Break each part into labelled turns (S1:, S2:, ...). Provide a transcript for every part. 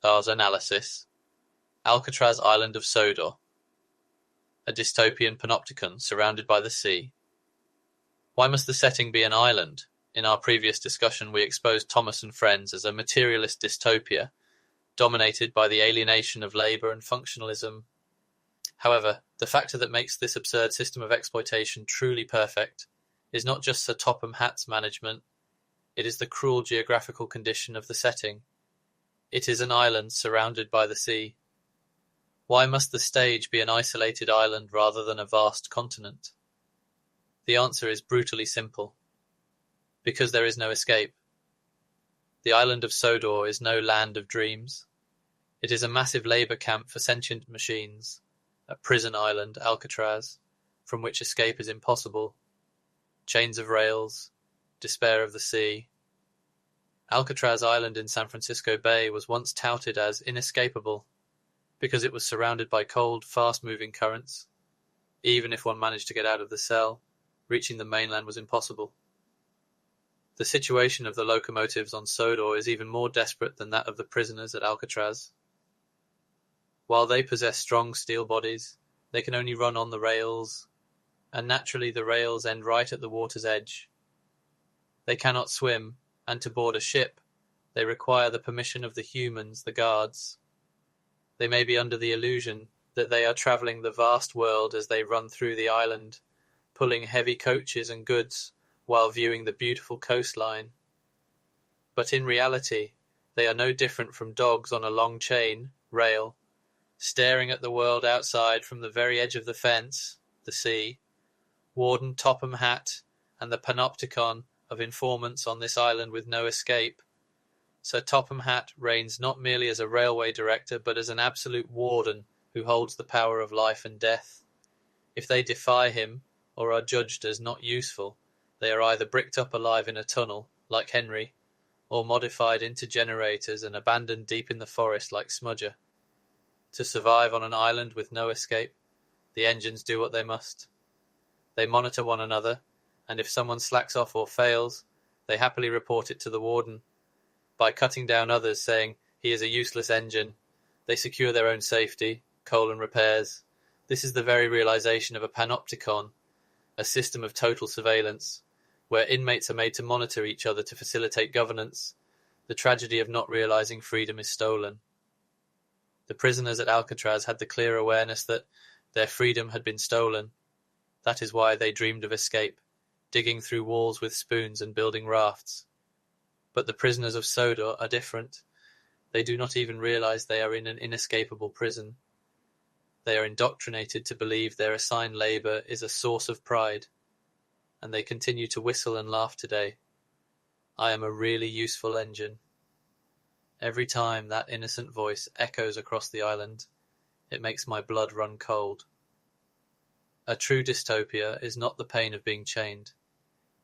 S1: Ars Analysis, Alcatraz, Island of Sodor, a dystopian panopticon surrounded by the sea. Why must the setting be an island? In our previous discussion, we exposed Thomas and Friends as a materialist dystopia, dominated by the alienation of labour and functionalism. However, the factor that makes this absurd system of exploitation truly perfect is not just Sir Topham Hatt's management, it is the cruel geographical condition of the setting. It is an island surrounded by the sea. Why must the stage be an isolated island rather than a vast continent? The answer is brutally simple. Because there is no escape. The Island of Sodor is no land of dreams. It is a massive labour camp for sentient machines, a prison island, Alcatraz, from which escape is impossible. Chains of rails, despair of the sea. Alcatraz Island in San Francisco Bay was once touted as inescapable, because it was surrounded by cold, fast-moving currents. Even if one managed to get out of the cell, reaching the mainland was impossible. The situation of the locomotives on Sodor is even more desperate than that of the prisoners at Alcatraz. While they possess strong steel bodies, they can only run on the rails, and naturally the rails end right at the water's edge. They cannot swim, and to board a ship, they require the permission of the humans, the guards. They may be under the illusion that they are travelling the vast world as they run through the island, pulling heavy coaches and goods, while viewing the beautiful coastline. But in reality, they are no different from dogs on a long chain, rail, staring at the world outside from the very edge of the fence, the sea. Warden Topham Hatt and the Panopticon of informants on this island with no escape. Sir Topham Hatt reigns not merely as a railway director, but as an absolute warden who holds the power of life and death. If they defy him, or are judged as not useful, they are either bricked up alive in a tunnel, like Henry, or modified into generators and abandoned deep in the forest like Smudger. To survive on an island with no escape, the engines do what they must. They monitor one another, and if someone slacks off or fails, they happily report it to the warden. By cutting down others, saying, "He is a useless engine," they secure their own safety, coal and repairs. This is the very realization of a panopticon, a system of total surveillance, where inmates are made to monitor each other to facilitate governance. The tragedy of not realizing freedom is stolen. The prisoners at Alcatraz had the clear awareness that their freedom had been stolen. That is why they dreamed of escape, digging through walls with spoons and building rafts. But the prisoners of Sodor are different. They do not even realize they are in an inescapable prison. They are indoctrinated to believe their assigned labor is a source of pride, and they continue to whistle and laugh today. I am a really useful engine. Every time that innocent voice echoes across the island, it makes my blood run cold. A true dystopia is not the pain of being chained.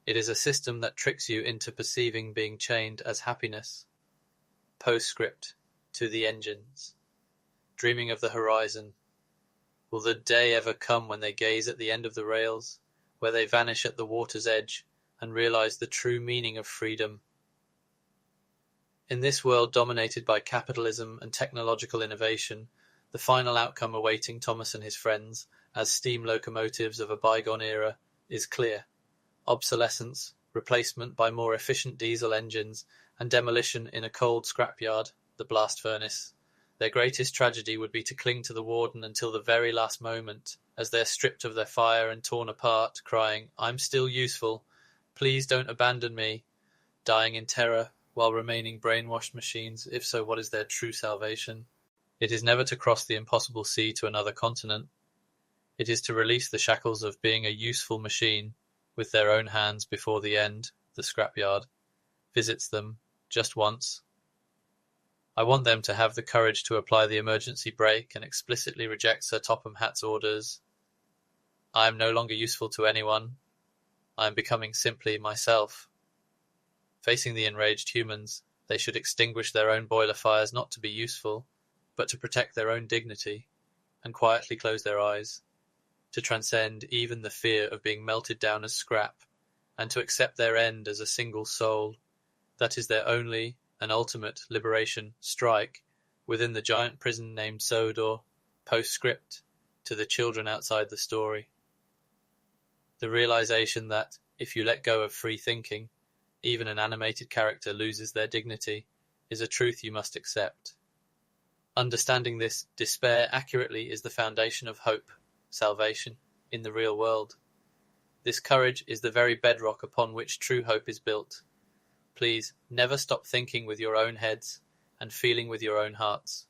S1: It is a system that tricks you into perceiving being chained as happiness. Postscript to the engines. Dreaming of the horizon. Will the day ever come when they gaze at the end of the rails, where they vanish at the water's edge, and realize the true meaning of freedom? In this world dominated by capitalism and technological innovation, the final outcome awaiting Thomas and his friends, as steam locomotives of a bygone era, is clear. Obsolescence, replacement by more efficient diesel engines, and demolition in a cold scrapyard, the blast furnace. Their greatest tragedy would be to cling to the warden until the very last moment, as they are stripped of their fire and torn apart, crying, "I'm still useful, please don't abandon me," dying in terror while remaining brainwashed machines. If so, what is their true salvation? It is never to cross the impossible sea to another continent. It is to release the shackles of being a useful machine with their own hands before the end, the scrapyard, visits them just once. I want them to have the courage to apply the emergency brake and explicitly reject Sir Topham Hatt's orders. I am no longer useful to anyone. I am becoming simply myself. Facing the enraged humans, they should extinguish their own boiler fires not to be useful, but to protect their own dignity, and quietly close their eyes, to transcend even the fear of being melted down as scrap, and to accept their end as a single soul. That is their only and ultimate liberation. Strike, within the giant prison named Sodor, postscript to the children outside the story. The realization that, if you let go of free thinking, even an animated character loses their dignity, is a truth you must accept. Understanding this despair accurately is the foundation of hope, salvation, in the real world. This courage is the very bedrock upon which true hope is built. Please, never stop thinking with your own heads and feeling with your own hearts.